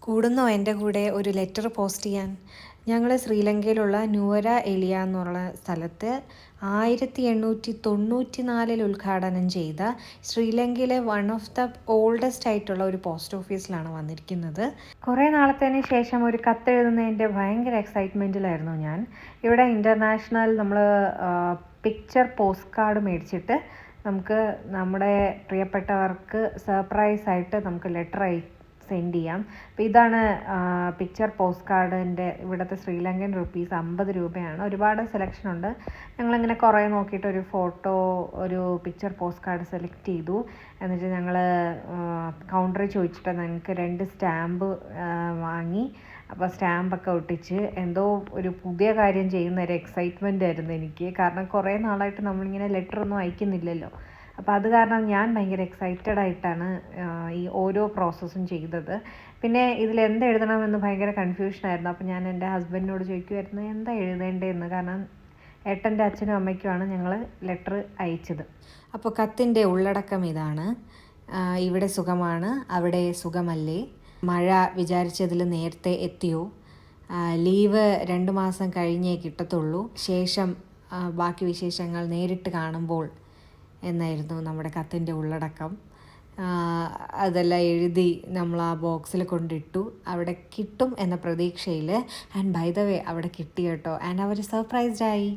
കൂടുന്നോ എൻ്റെ കൂടെ ഒരു ലെറ്റർ പോസ്റ്റ് ചെയ്യാൻ? ഞങ്ങൾ ശ്രീലങ്കയിലുള്ള ന്യൂവര എലിയ എന്നുള്ള സ്ഥലത്ത് 1894 ഉദ്ഘാടനം ചെയ്ത ശ്രീലങ്കയിലെ വൺ ഓഫ് ദ ഓൾഡസ്റ്റ് ആയിട്ടുള്ള ഒരു പോസ്റ്റ് ഓഫീസിലാണ് വന്നിരിക്കുന്നത്. കുറേ നാളത്തേന് ശേഷം ഒരു കത്തെഴുതുന്നതിൻ്റെ ഭയങ്കര എക്സൈറ്റ്മെൻറ്റിലായിരുന്നു ഞാൻ. ഇവിടെ ഇൻ്റർനാഷണൽ നമ്മൾ പിക്ചർ പോസ്റ്റ് കാർഡ് മേടിച്ചിട്ട് നമുക്ക് നമ്മുടെ പ്രിയപ്പെട്ടവർക്ക് സർപ്രൈസായിട്ട് നമുക്ക് ലെറ്റർ സെൻഡ് ചെയ്യാം. അപ്പോൾ ഇതാണ് പിക്ചർ പോസ്റ്റ് കാർഡിൻ്റെ ഇവിടുത്തെ ശ്രീലങ്കൻ റുപ്പീസ് 50 രൂപയാണ്. ഒരുപാട് സെലക്ഷൻ ഉണ്ട്. ഞങ്ങളിങ്ങനെ കുറേ നോക്കിയിട്ട് ഒരു ഫോട്ടോ ഒരു പിക്ചർ പോസ്റ്റ് കാർഡ് സെലക്ട് ചെയ്തു. എന്നിട്ട് ഞങ്ങൾ കൗണ്ടറിൽ ചോദിച്ചിട്ട് ഞങ്ങൾക്ക് 2 സ്റ്റാമ്പ് വാങ്ങി. അപ്പോൾ സ്റ്റാമ്പൊക്കെ ഒട്ടിച്ച് എന്തോ ഒരു പുതിയ കാര്യം ചെയ്യുന്ന ഒരു എക്സൈറ്റ്മെൻ്റ് ആയിരുന്നു എനിക്ക്. കാരണം കുറേ നാളായിട്ട് നമ്മളിങ്ങനെ ലെറ്ററൊന്നും അയക്കുന്നില്ലല്ലോ. അപ്പോൾ അത് കാരണം ഞാൻ ഭയങ്കര എക്സൈറ്റഡ് ആയിട്ടാണ് ഈ ഓരോ പ്രോസസ്സും ചെയ്തത്. പിന്നെ ഇതിൽ എന്ത് എഴുതണമെന്ന് ഭയങ്കര കൺഫ്യൂഷനായിരുന്നു. അപ്പോൾ ഞാൻ എൻ്റെ ഹസ്ബൻഡിനോട് ചോദിക്കുമായിരുന്നു എന്താ എഴുതേണ്ടതെന്ന്. കാരണം ഏട്ടൻ്റെ അച്ഛനും അമ്മയ്ക്കുമാണ് ഞങ്ങൾ ലെറ്റർ അയച്ചത്. അപ്പോൾ കത്തിൻ്റെ ഉള്ളടക്കം ഇതാണ്: ഇവിടെ സുഖമാണ്, അവിടെ സുഖമല്ലേ, മഴ വിചാരിച്ചതിൽ നേരത്തെ എത്തിയോ, ലീവ് 2 മാസം കഴിഞ്ഞേ കിട്ടത്തുള്ളൂ, ശേഷം ബാക്കി വിശേഷങ്ങൾ നേരിട്ട് കാണുമ്പോൾ എന്നായിരുന്നു നമ്മുടെ കത്തിൻ്റെ ഉള്ളടക്കം. അതെല്ലാം എഴുതി നമ്മൾ ആ ബോക്സിൽ കൊണ്ടിട്ടു. അവിടെ കിട്ടും എന്ന പ്രതീക്ഷയിൽ. ആൻഡ് ബൈ ദ വേ അവിടെ കിട്ടി കേട്ടോ. ആൻഡ് അവർ സർപ്രൈസ്ഡ് ആയി.